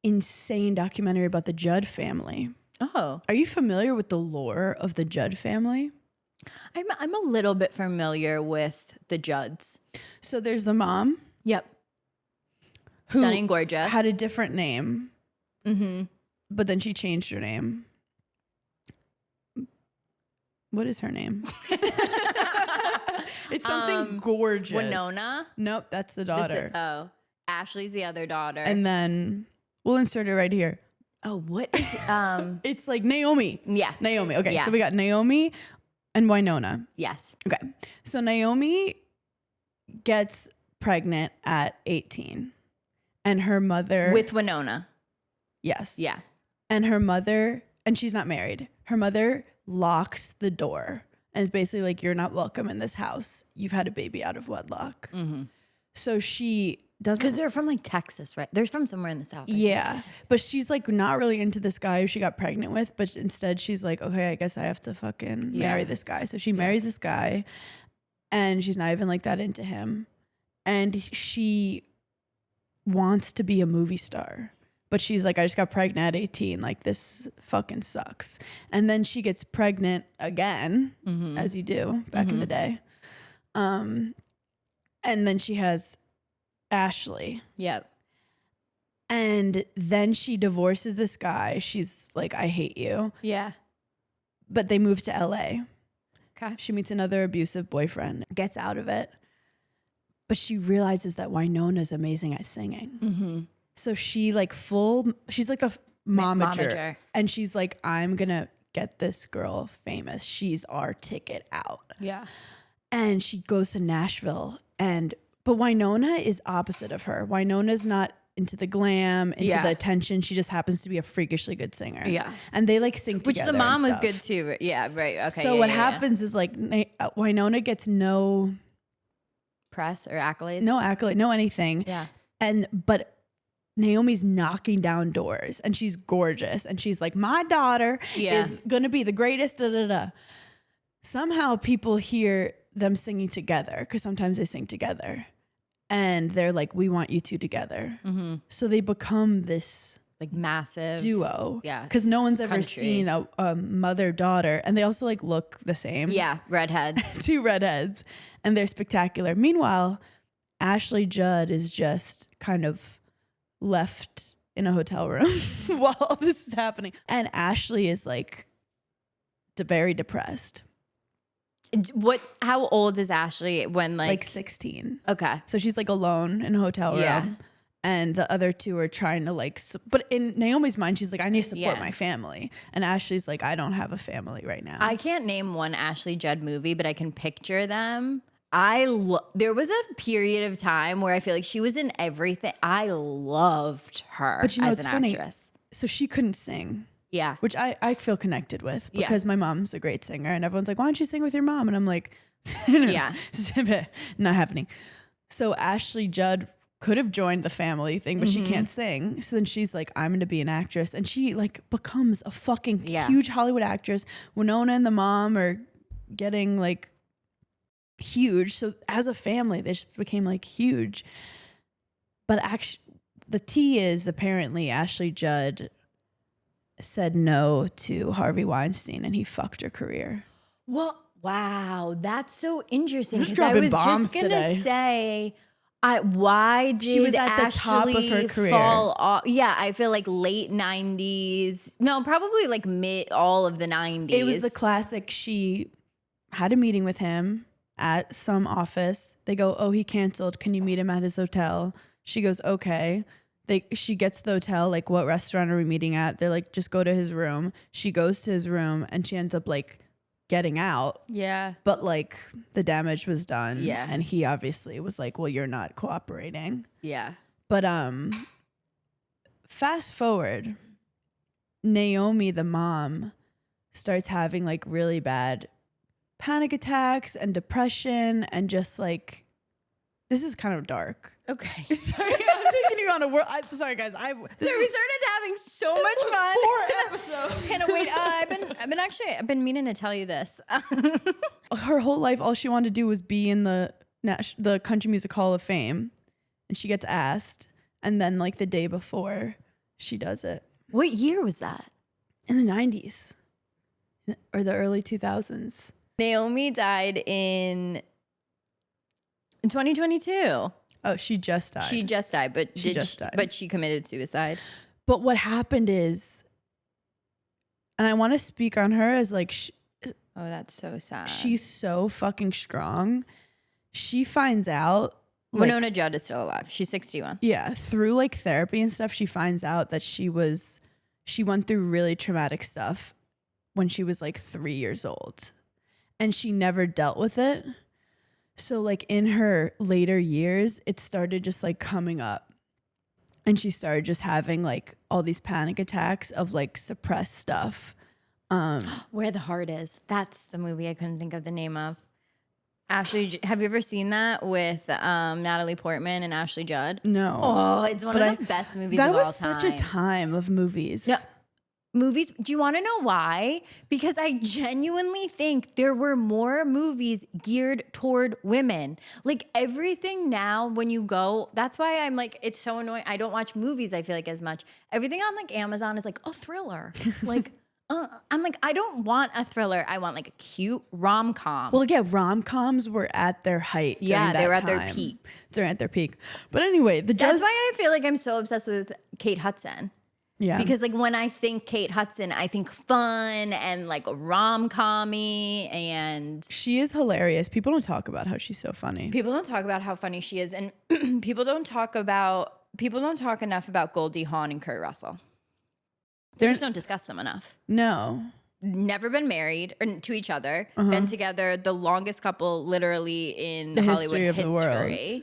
insane documentary about the Judd family. Oh. Are you familiar with the lore of the Judd family? I'm a little bit familiar with the Judds. So there's the mom. Yep. Who Stunning, gorgeous. had a different name, Mm-hmm. but then she changed her name. What is her name? It's something gorgeous. Winona. Nope, that's the daughter. Ashley's the other daughter. And then we'll insert it right here. oh, what is it? It's like Naomi. Yeah. Naomi. Okay, Yeah. so we got Naomi and Winona. Yes. Okay, so Naomi gets pregnant at 18. And her mother... With Winona. Yes. Yeah. And her mother... And she's not married. Her mother locks the door and is basically like, you're not welcome in this house. You've had a baby out of wedlock. Mm-hmm. So she doesn't... Because they're from like Texas, right? They're from somewhere in the South. I think. Yeah. But she's like not really into this guy who she got pregnant with. But instead she's like, okay, I guess I have to fucking marry this guy. So she marries this guy and she's not even like that into him. And she wants to be a movie star. But she's like, I just got pregnant at 18. Like, this fucking sucks. And then she gets pregnant again, as you do back in the day. And then she has Ashley. Yep. And then she divorces this guy. She's like, I hate you. Yeah. But they move to LA. Okay. She meets another abusive boyfriend, gets out of it. But she realizes that Winona's amazing at singing. Mm-hmm. So she like she's like the momager. Momager. And she's like, I'm going to get this girl famous. She's our ticket out. Yeah. And she goes to Nashville. But Winona is opposite of her. Winona's not into the glam, into the attention. She just happens to be a freakishly good singer. Yeah. And they like sing Which together. the mom and was stuff. good too. Yeah, right. Okay. So what happens is like Winona gets no Press or accolades? accolade, no anything. Yeah. But Naomi's knocking down doors and she's gorgeous. And she's like, my daughter is going to be the greatest, da, da, da. Somehow people hear them singing together because sometimes they sing together. And they're like, we want you two together. Mm-hmm. So they become this like massive duo. Yeah. Because no one's ever Country. seen a mother-daughter. And they also like look the same. Yeah, redheads. Two redheads. And they're spectacular. Meanwhile, Ashley Judd is just kind of left in a hotel room while all this is happening. And Ashley is like very depressed. How old is Ashley when Like 16. Okay. So she's like alone in a hotel room. Yeah. And the other two are trying to like, but in Naomi's mind, she's like, I need to support Yeah. my family. And Ashley's like, I don't have a family right now. I can't name one Ashley Judd movie, but I can picture them. There was a period of time where I feel like she was in everything. I loved her But you know, as it's an funny. actress. So she couldn't sing. Yeah. Which I feel connected with Yeah. because my mom's a great singer and everyone's like, why don't you sing with your mom? And I'm like, Yeah. not happening. So Ashley Judd could have joined the family thing, but she Mm-hmm. can't sing. So then she's like, I'm going to be an actress. And she like becomes a fucking Yeah. huge Hollywood actress. Winona and the mom are getting like huge. So as a family, they just became like huge. But actually, the tea is apparently Ashley Judd said no to Harvey Weinstein and he fucked her career. Well, wow, that's so interesting. Just Because I dropping was bombs just gonna today. say, why did She was at the top of her Ashley career. fall off? Yeah, I feel like late 90s. No, probably like all of the 90s. It was the classic. She had a meeting with him at some office. They go, oh, he canceled. Can you meet him at his hotel? She goes, okay. She gets to the hotel, like, what restaurant are we meeting at? They're like, just go to his room. She goes to his room and she ends up like getting out. Yeah. But like the damage was done. Yeah. And he obviously was like, well, you're not cooperating. Yeah. But fast forward, Naomi, the mom, starts having like really bad panic attacks and depression and just like, this is kind of dark. Okay. Sorry, I'm taking you on a world. Sorry, guys. So we started having so much fun. 4 episodes. Hannah, wait. I've been meaning to tell you this. Her whole life, all she wanted to do was be in the Country Music Hall of Fame, and she gets asked, and then like the day before, she does it. What year was that? In the 90s or the early 2000s. Naomi died in 2022. Oh, she just died. She just died, but But she committed suicide. But what happened is, and I want to speak on her as like, Oh, that's so sad. she's so fucking strong. She finds out. Like, Winona Judd is still alive. She's 61. yeah, through like therapy and stuff, she finds out that she went through really traumatic stuff when she was like 3 years old, and she never dealt with it. So like in her later years, it started just like coming up, and she started just having like all these panic attacks of like suppressed stuff. Where the Heart Is. That's the movie I couldn't think of the name of. Ashley, have you ever seen that with Natalie Portman and Ashley Judd? No. Oh, it's one of the best movies of all time. That was such a time of movies. No. Movies, do you want to know why? Because I genuinely think there were more movies geared toward women. Like everything now when you go, that's why I'm like, it's so annoying. I don't watch movies, I feel like, as much. Everything on like Amazon is like a thriller. Like, I'm like, I don't want a thriller. I want like a cute rom-com. Well, yeah, rom-coms were at their height. Yeah, they were at their time. peak. They're at their peak. But anyway, That's why I feel like I'm so obsessed with Kate Hudson. Yeah. Because like when I think Kate Hudson, I think fun and like rom-com-y, and she is hilarious. People don't talk about how she's so funny. people don't talk about how funny she is, and people don't talk enough about Goldie Hawn and Kurt Russell. They just don't discuss them enough. No. Never been married or to each other. Been together, the longest couple literally in The Hollywood history of the world.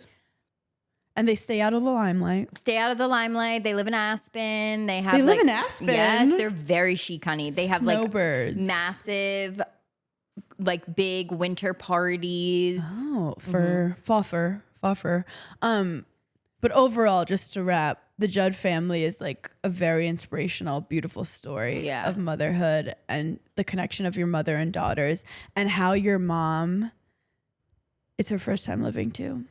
And they stay out of the limelight. Stay out of the limelight. They live in Aspen. They have. They live like, in Aspen? Yes, they're very chic, honey. They have Snowbirds. like massive, like big winter parties. Oh, for Foffer. But overall, just to wrap, the Judd family is like a very inspirational, beautiful story of motherhood and the connection of your mother and daughters, and how your mom, it's her first time living too.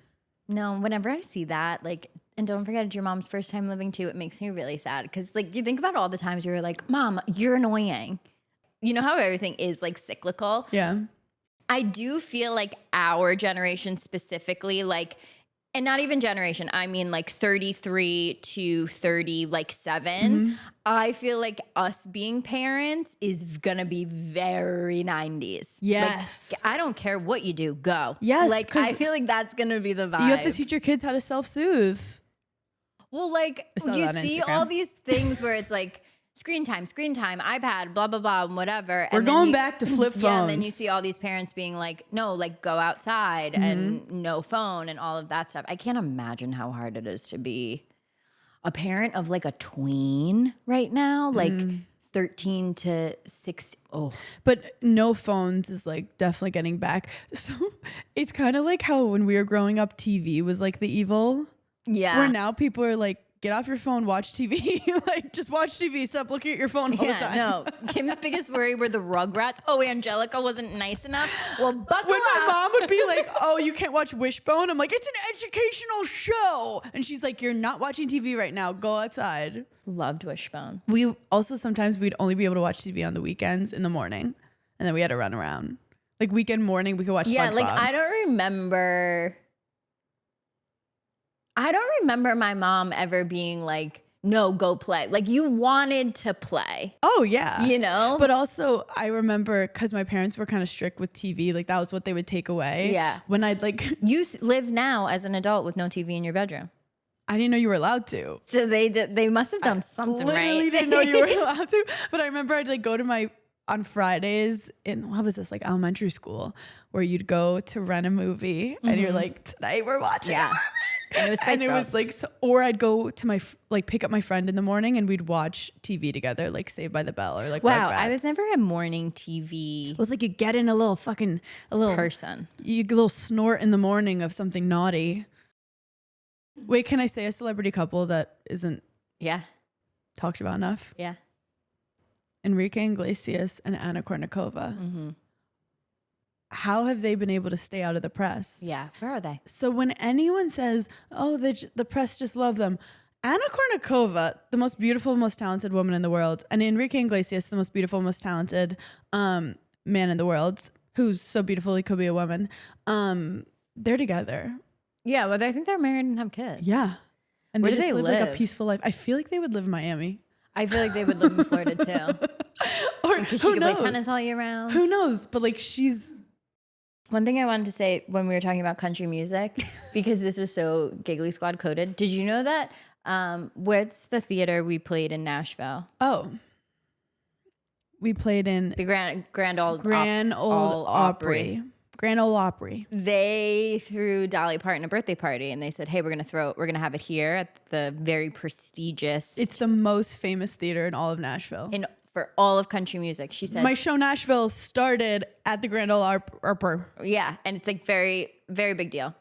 No, whenever I see that, like, and don't forget it's your mom's first time living too, it makes me really sad. Because like you think about all the times you're like, Mom, you're annoying. You know how everything is like cyclical? Yeah. I do feel like our generation specifically, like, and not even generation, I mean like 33 to 30, like 7. I feel like us being parents is gonna be very 90s. Yes. Like, I don't care what you do, go. Yes, Like, I feel like that's gonna be the vibe. You have to teach your kids how to self-soothe. Well, like, saw you that on see Instagram. all these things where it's like, screen time, iPad, blah, blah, blah, whatever. We're And then going back to flip phones. Yeah, and then you see all these parents being like, no, like go outside and no phone and all of that stuff. I can't imagine how hard it is to be a parent of like a tween right now, like 13 to 16. Oh, But no phones is like definitely getting back. So it's kind of like how when we were growing up, TV was like the evil. yeah. Where now people are like, get off your phone, watch TV. Like, just watch TV. Stop looking at your phone all the time. No, Kim's biggest worry were the Rugrats. Oh, Angelica wasn't nice enough. Well, buckle When my up. mom would be like, oh, you can't watch Wishbone. I'm like, it's an educational show. And she's like, you're not watching TV right now. Go outside. Loved Wishbone. We also sometimes we'd only be able to watch TV on the weekends in the morning. And then we had to run around. Like weekend morning, we could watch Yeah, SpongeBob. like I don't remember my mom ever being like, no, go play. Like you wanted to play. Oh, yeah. You know? But also, I remember because my parents were kind of strict with TV. Like that was what they would take away. Yeah. When I'd like, You live now as an adult with no TV in your bedroom. I didn't know you were allowed to. So they must have done something Literally right. didn't know you were allowed to. But I remember I'd like go to on Fridays in, what was this, like elementary school, where you'd go to rent a movie and you're like, tonight we're watching a movie. And it was Spice and it Girls. was like, so, or I'd go to pick up my friend in the morning and we'd watch TV together, like Saved by the Bell or like wow, Rugrats. I was never a morning TV It was like you get in a little person. You get a little snort in the morning of something naughty. Wait, can I say a celebrity couple that isn't Yeah. talked about enough? Yeah. Enrique Iglesias and Anna Kournikova. Mm-hmm. How have they been able to stay out of the press? Yeah. Where are they? So when anyone says, "Oh, the press just love them," Anna Kournikova, the most beautiful, most talented woman in the world, and Enrique Iglesias, the most beautiful, most talented man in the world, who's so beautiful he could be a woman. They're together. Yeah. Well, I think they're married and have kids. Yeah, and Where they do just they live like a live? peaceful life. I feel like they would live in Miami. I feel like they would live in Florida too. Or Because she who could knows? play tennis all year round. Who knows? But like she's. One thing I wanted to say when we were talking about country music, because this was so Giggly Squad coded. Did you know that? What's the theater we played in Nashville? Oh, we played in The Grand Ole Opry. Grand Ole Opry. They threw Dolly Parton a birthday party, and they said, "Hey, we're gonna have it here at the very prestigious. It's the most famous theater in all of Nashville. for all of country music." She said, My show Nashville started at the Grand Ole Opry. "Yeah, and it's like very, very big deal."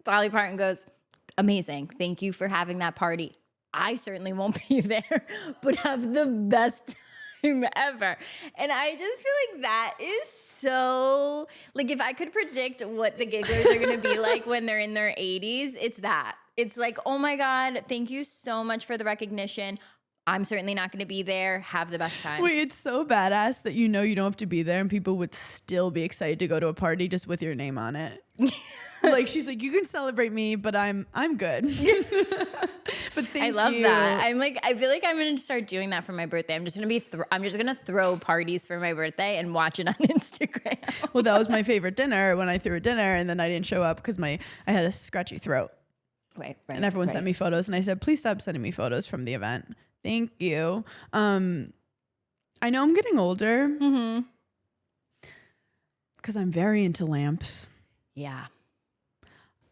Dolly Parton goes, "Amazing. Thank you for having that party. I certainly won't be there, but have the best time ever." And I just feel like that is so, like, if I could predict what the Gigglers are going to be like when they're in their 80s, it's that. It's like, oh my God, thank you so much for the recognition. I'm certainly not going to be there. Have the best time. Wait, it's so badass that you know you don't have to be there and people would still be excited to go to a party just with your name on it. Like she's like, you can celebrate me, but I'm good. But thank you. I love that. I'm like, I feel like I'm gonna start doing that for my birthday. I'm just gonna throw parties for my birthday and watch it on Instagram. Well, that was my favorite dinner when I threw a dinner and then I didn't show up because I had a scratchy throat. Right. And everyone sent me photos and I said, please stop sending me photos from the event. Thank you. I know I'm getting older because I'm very into lamps. Yeah.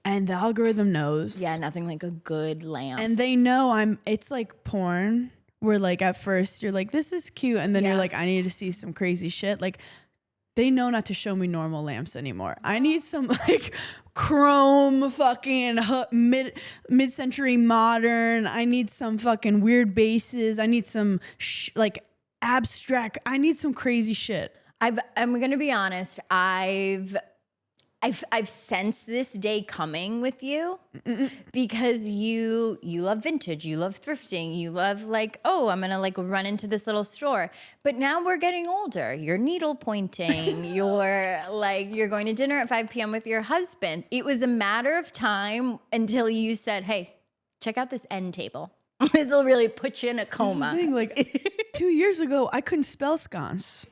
And the algorithm knows. Yeah, nothing like a good lamp. And they know it's like porn where like at first you're like, this is cute. And then you're like, I need to see some crazy shit. Like they know not to show me normal lamps anymore. I need some like chrome fucking mid-century modern. I need some fucking weird bases. I need some like abstract. I need some crazy shit. I'm going to be honest. I've sensed this day coming with you because you love vintage, you love thrifting, you love like, oh, I'm gonna like run into this little store. But now we're getting older. You're needle pointing. You're going to dinner at 5 p.m. with your husband. It was a matter of time until you said, hey, check out this end table. This will really put you in a coma. Like 2 years ago, I couldn't spell scones.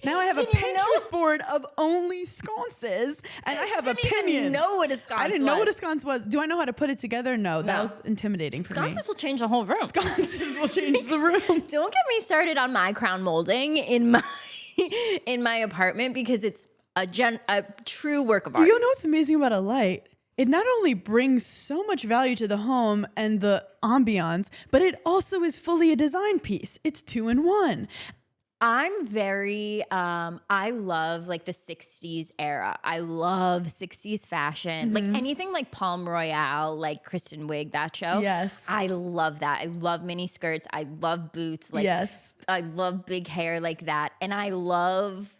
Now I have a Pinterest board of only sconces, and I have opinions. Didn't even know what a sconce I didn't know what a sconce was. Do I know how to put it together? No, that was intimidating for me. Sconces will change the whole room. Sconces will change the room. Don't get me started on my crown molding in my apartment because it's a true work of art. You know what's amazing about a light? It not only brings so much value to the home and the ambiance, but it also is fully a design piece. It's 2-in-1. I'm very, I love like the 60s era. I love 60s fashion. Like anything like Palm Royale, like Kristen Wiig, that show. Yes. I love that. I love mini skirts. I love boots. Like, yes. I love big hair like that. And I love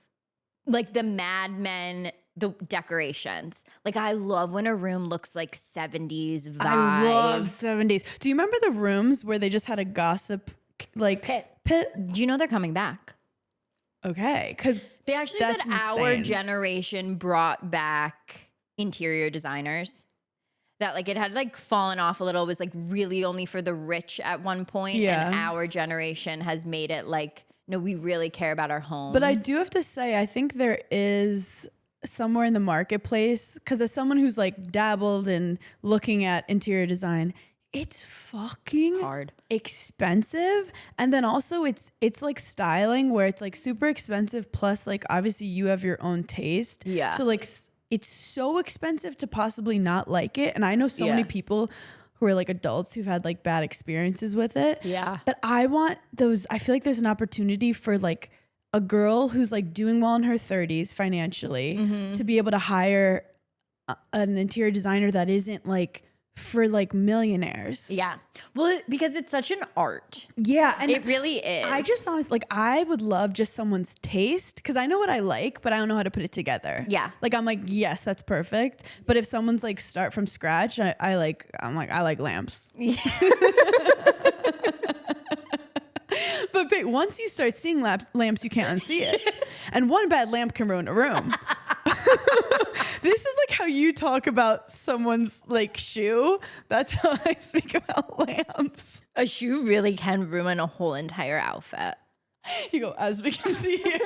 like the Mad Men, the decorations. Like I love when a room looks like 70s vibe. I love 70s. Do you remember the rooms where they just had a gossip like pit? Do you know they're coming back? Okay, because they actually said our generation brought back interior designers. That like it had like fallen off a little. It was like really only for the rich at one point. Yeah. And our generation has made it like, no, we really care about our homes. But I do have to say, I think there is somewhere in the marketplace, because as someone who's like dabbled in looking at interior design, it's fucking hard, expensive, and then also it's like styling where it's like super expensive plus like obviously you have your own taste. Yeah. So like it's so expensive to possibly not like it. And I know so many people who are like adults who've had like bad experiences with it. Yeah. But I want those, I feel like there's an opportunity for like a girl who's like doing well in her 30s financially to be able to hire an interior designer that isn't like for like millionaires. Yeah. Well, because it's such an art. Yeah. And It really is. I just honestly, like, I would love just someone's taste because I know what I like, but I don't know how to put it together. Yeah. Like, I'm like, yes, that's perfect. But if someone's like start from scratch, I like lamps. But once you start seeing lamps, you can't unsee it. And one bad lamp can ruin a room. This is like how you talk about someone's like shoe. That's how I speak about lamps. A shoe really can ruin a whole entire outfit. You go, as we can see here.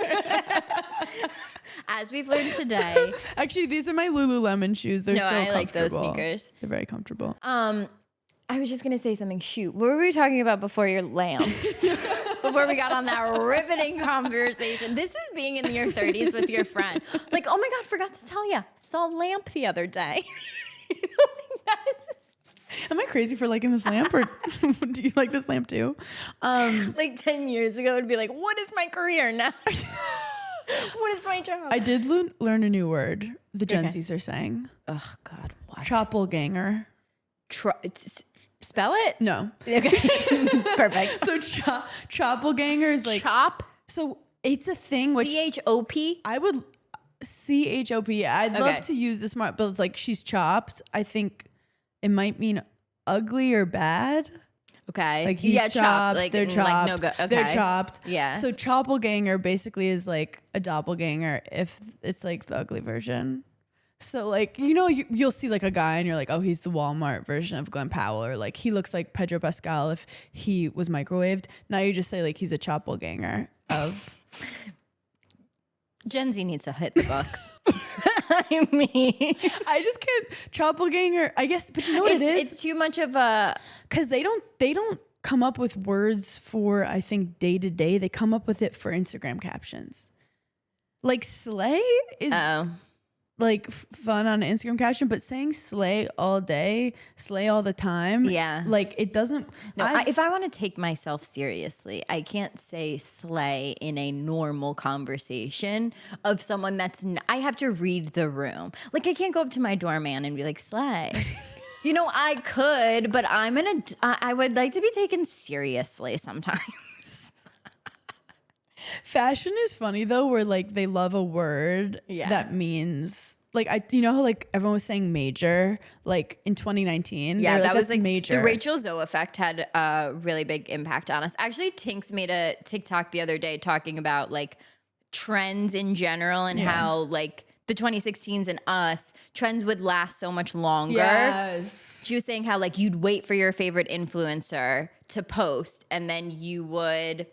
As we've learned today. Actually, these are my Lululemon shoes. They're so I comfortable. like those sneakers. They're very comfortable. I was just going to say something. Shoot. What were we talking about before your lamps? Before we got on that riveting conversation. This is being in your 30s with your friend. Like, oh my God, forgot to tell you. Saw a lamp the other day. Am I crazy for liking this lamp, or do you like this lamp too? Like 10 years ago, it'd be like, what is my career now? What is my job? I did learn a new word. The Gen Zs are saying. Oh God, what? Choppelganger. Spell it? No. Okay. Perfect. So choppelganger is like Chop. So it's a thing which CHOP. I would CHOP. I'd Okay. love to use this smart, but it's like she's chopped. I think it might mean ugly or bad. Okay. Like he's chopped, Like, they're chopped, Like no good. Okay. they're chopped. Yeah. So choppelganger basically is like a doppelganger if it's like the ugly version. So like, you know, you'll see like a guy and you're like, oh, he's the Walmart version of Glenn Powell, or like he looks like Pedro Pascal if he was microwaved. Now you just say like he's a choppelganger of. Gen Z needs to hit the books. I mean, I just can't choppelganger. I guess, but you know what it is? It's too much of a. Because they don't come up with words for, I think, day to day. They come up with it for Instagram captions. Like slay is like fun on an Instagram caption, but saying slay all day, slay all the time. Yeah. Like it doesn't. No, if I want to take myself seriously, I can't say slay in a normal conversation of someone that's. I have to read the room. Like I can't go up to my doorman and be like slay. You know, I could, but I would like to be taken seriously sometimes. Fashion is funny though, where like they love a word that means like you know how like everyone was saying major like in 2019. Yeah, that was like major. The Rachel Zoe effect had a really big impact on us. Actually, Tinks made a TikTok the other day talking about like trends in general and how like the 2016s and us trends would last so much longer. Yes. She was saying how like you'd wait for your favorite influencer to post and then you would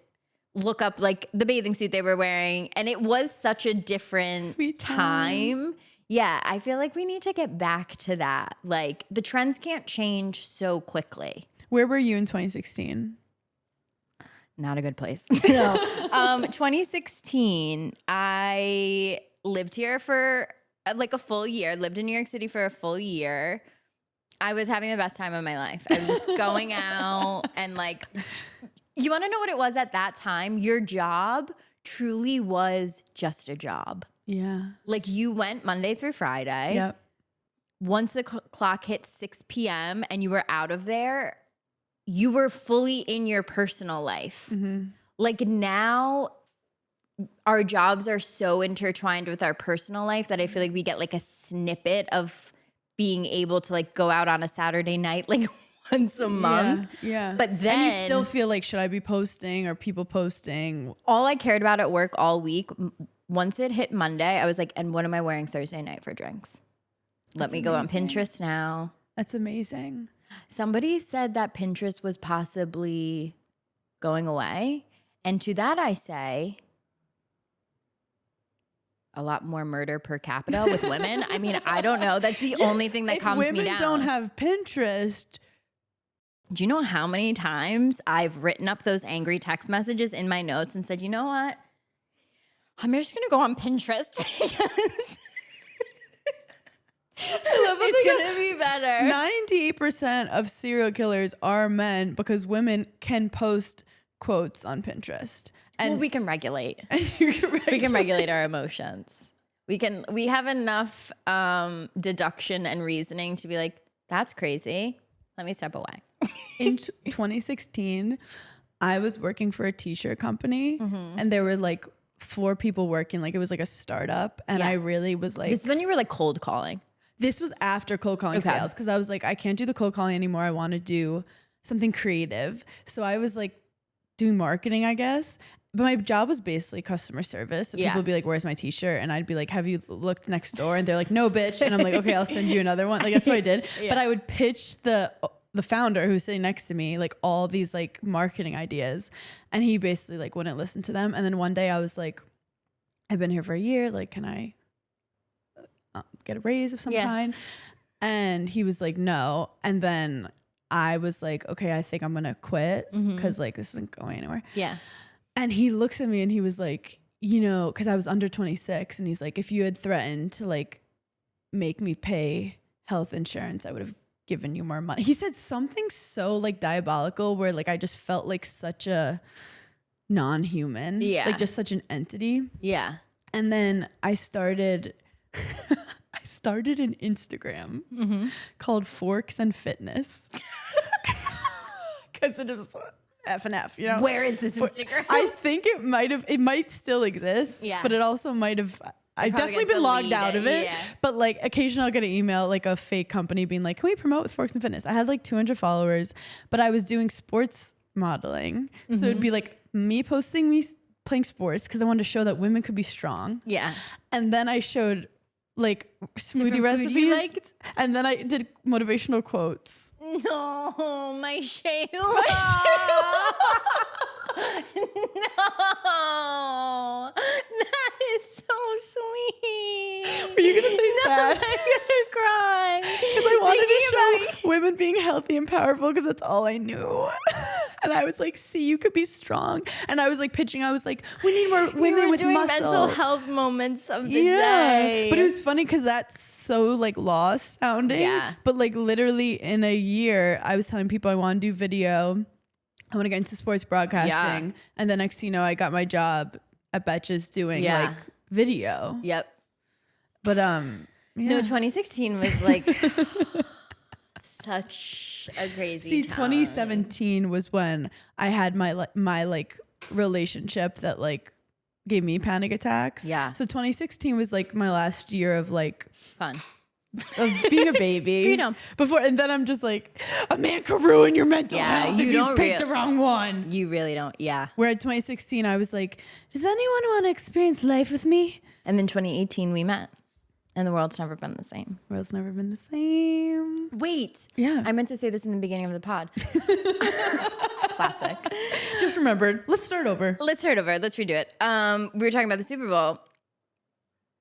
look up like the bathing suit they were wearing, and it was such a different Sweet time. Yeah, I feel like we need to get back to that. Like the trends can't change so quickly. Where were you in 2016? Not a good place. No. 2016, I lived here for like a full year, lived in New York City for a full year. I was having the best time of my life. I was just going out and like, you want to know what it was at that time? Your job truly was just a job. Yeah. Like you went Monday through Friday. Yep. Once the clock hit 6 p.m. and you were out of there, you were fully in your personal life. Mm-hmm. Like now, our jobs are so intertwined with our personal life that I feel like we get like a snippet of being able to like go out on a Saturday night like once a month. Yeah. But then and you still feel like, should I be posting or people posting? all I cared about at work all week, once it hit Monday, I was like, and what am I wearing Thursday night for drinks? Let me go on Pinterest now. That's amazing. Somebody said that Pinterest was possibly going away. And to that I say, a lot more murder per capita with women. I mean, I don't know. That's the only thing that calms me down. If women don't have Pinterest. Do you know how many times I've written up those angry text messages in my notes and said, you know what? I'm just going to go on Pinterest because It's gonna be better. 98% of serial killers are men because women can post quotes on Pinterest. And Well, we can regulate. you can We can regulate our emotions. We have enough deduction and reasoning to be like, that's crazy. Let me step away. In 2016, I was working for a t-shirt company and there were like 4 people working. Like it was like a startup. And Yeah. I really was like, This is when you were like cold calling. this was after cold calling Okay. sales because I was like, I can't do the cold calling anymore. I want to do something creative. So I was like doing marketing, I guess. But my job was basically customer service. So Yeah. people would be like, where's my t-shirt? And I'd be like, have you looked next door? And they're like, no, bitch. And I'm like, okay, I'll send you another one. Like that's what I did. Yeah. But I would pitch the founder who was sitting next to me, like all these like marketing ideas. And he basically like wouldn't listen to them. And then one day I was like, I've been here for a year. Like, can I get a raise of some Yeah. kind? And he was like, no. And then I was like, okay, I think I'm going to quit because like this isn't going anywhere. Yeah. And he looks at me and he was like, you know, because I was under 26. And he's like, if you had threatened to like make me pay health insurance, I would have given you more money. He said something so like diabolical where like I just felt like such a non-human. Yeah. Like just such an entity. Yeah. And then I started an Instagram called Forks and Fitness. Because it is F and F, you know? Where is this Instagram? I think it might still exist, Yeah. but it also might have, I've probably definitely got been logged out deleted, of it. yeah. But like occasionally I'll get an email, like a fake company being like, can we promote with Forks and Fitness? I had like 200 followers, but I was doing sports modeling. So it'd be like me posting me playing sports because I wanted to show that women could be strong. Yeah. And then I showed like smoothie Different food recipes. you liked? And then I did motivational quotes. No, my Shayla. No, that is so sweet. Were you gonna say sad? I'm gonna cry Because I wanted to show women being healthy and powerful because that's all I knew. And I was like, see, you could be strong. And I was like pitching, I was like, we need more women with doing muscle. mental health moments of the Yeah. day. But it was funny because that's so like lost sounding. Yeah. But like literally in a year, I was telling people I want to do video. I want to get into sports broadcasting. Yeah. And then next thing you know, I got my job at Betches doing Yeah. like video. Yep. But No, 2016 was like such a crazy See, time. 2017 was when I had my like relationship that like gave me panic attacks. Yeah. So 2016 was like my last year of like Fun. of being a baby. Freedom. Before, and then I'm just like, a man could ruin your mental Yeah, health you if don't you pick the wrong one. You really don't. Yeah. Where at 2016, I was like, does anyone want to experience life with me? And then 2018 we met. And the world's never been the same. World's never been the same. Wait. Yeah. I meant to say this in the beginning of the pod. Classic. Just remembered. Let's start over. Let's start over. Let's redo it. We were talking about the Super Bowl.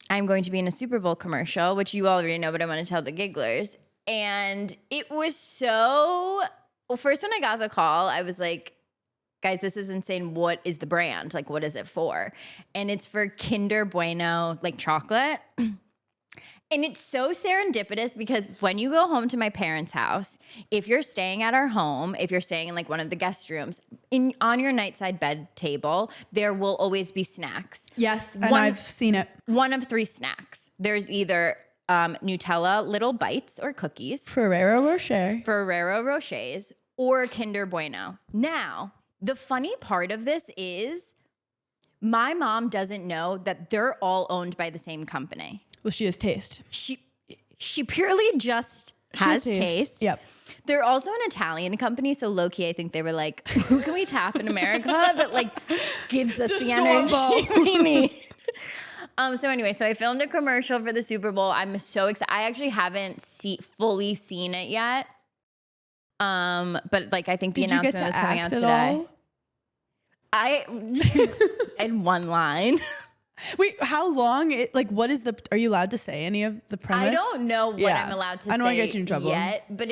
I'm going to be in a Super Bowl commercial, which you already know, but I want to tell the gigglers. And it was so... Well, first when I got the call, I was like, guys, this is insane. What is the brand? Like, what is it for? And it's for Kinder Bueno, like chocolate. And it's so serendipitous because when you go home to my parents' house, if you're staying at our home, if you're staying in like one of the guest rooms, on your nightside bed table, there will always be snacks. Yes, and One- I've seen it. One of 3 snacks. There's either Nutella little bites or cookies, Ferrero Rocher. Ferrero Rochers, or Kinder Bueno. Now, the funny part of this is my mom doesn't know that they're all owned by the same company. Well, she has taste. She purely just She has taste. Yep. They're also an Italian company, so low-key, I think they were like, who can we tap in America that like gives us the DeSorbo. energy we need? So anyway, so I filmed a commercial for the Super Bowl. I'm so excited. I actually haven't fully seen it yet. But like I think the Did you get announcement to was coming out act at today. all? I in one line. Wait, how long? What is the? Are you allowed to say any of the premise? I don't know what Yeah. I'm allowed to say I don't wanna get you in trouble. yet, but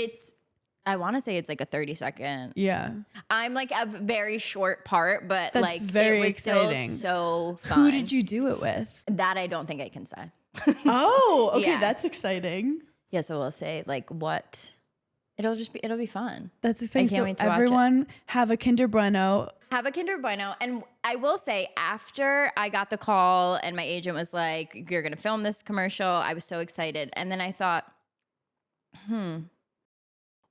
I want to say it's like a 30-second. Yeah. I'm like a very short part, but That's like very it was exciting. so fun. Who did you do it with? That I don't think I can say. Oh, okay, Yeah. that's exciting. Yeah, so we'll say like what it'll be fun. That's exciting. I can't So wait to watch it. everyone have a Kinder Bueno. Have a Kinder Bueno. And I will say, after I got the call and my agent was like, you're going to film this commercial, I was so excited. And then I thought,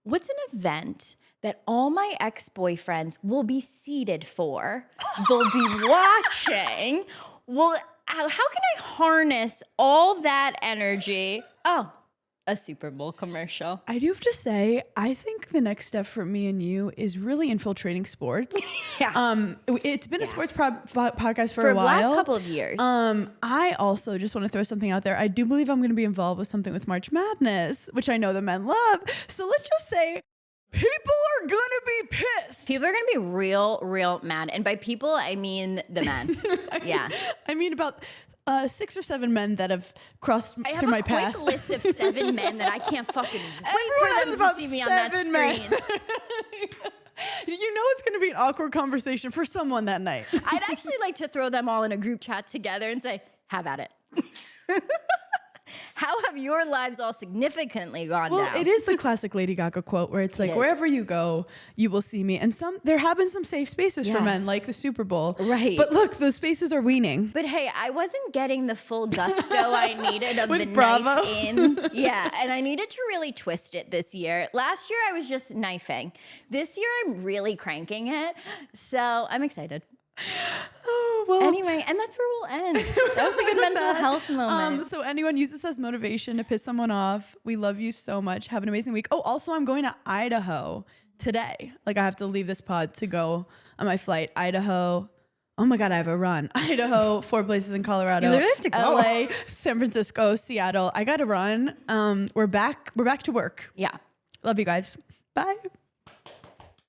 what's an event that all my ex-boyfriends will be seated for? They'll be watching. Well, how can I harness all that energy? Oh, a Super Bowl commercial. I do have to say, I think the next step for me and you is really infiltrating sports. Yeah. It's been a sports podcast for For a the while. last couple of years. I also just want to throw something out there. I do believe I'm going to be involved with something with March Madness, which I know the men love. So let's just say people are going to be pissed. People are going to be real mad. And by people, I mean the men. Yeah. I mean about 6 or 7 men that have crossed I have through my a quick path. list of 7 men that I can't fucking wait Everyone has for them about to see me on that 7 men. screen. You know it's going to be an awkward conversation for someone that night. I'd actually like to throw them all in a group chat together and say, have at it. How have your lives all significantly gone Well, down? it is the classic Lady Gaga quote where it's like, is. wherever you go, you will see me. And there have been some safe spaces for Yeah. men, like the Super Bowl. Right. But look, those spaces are weaning. But hey, I wasn't getting the full gusto I needed of With the Bravo. knife in. Yeah, and I needed to really twist it this year. Last year, I was just knifing. This year, I'm really cranking it. So I'm excited. Oh, well. Anyway, and that's where we'll end. That was a good mental health moment. So anyone use this as motivation to piss someone off. We love you so much. Have an amazing week. Oh, also I'm going to Idaho today. Like I have to leave this pod to go on my flight. Idaho. Oh my God, I have a run. Idaho, 4 places in Colorado. You literally have to go. LA, San Francisco, Seattle. I got to run. We're back to work. Yeah. Love you guys. Bye.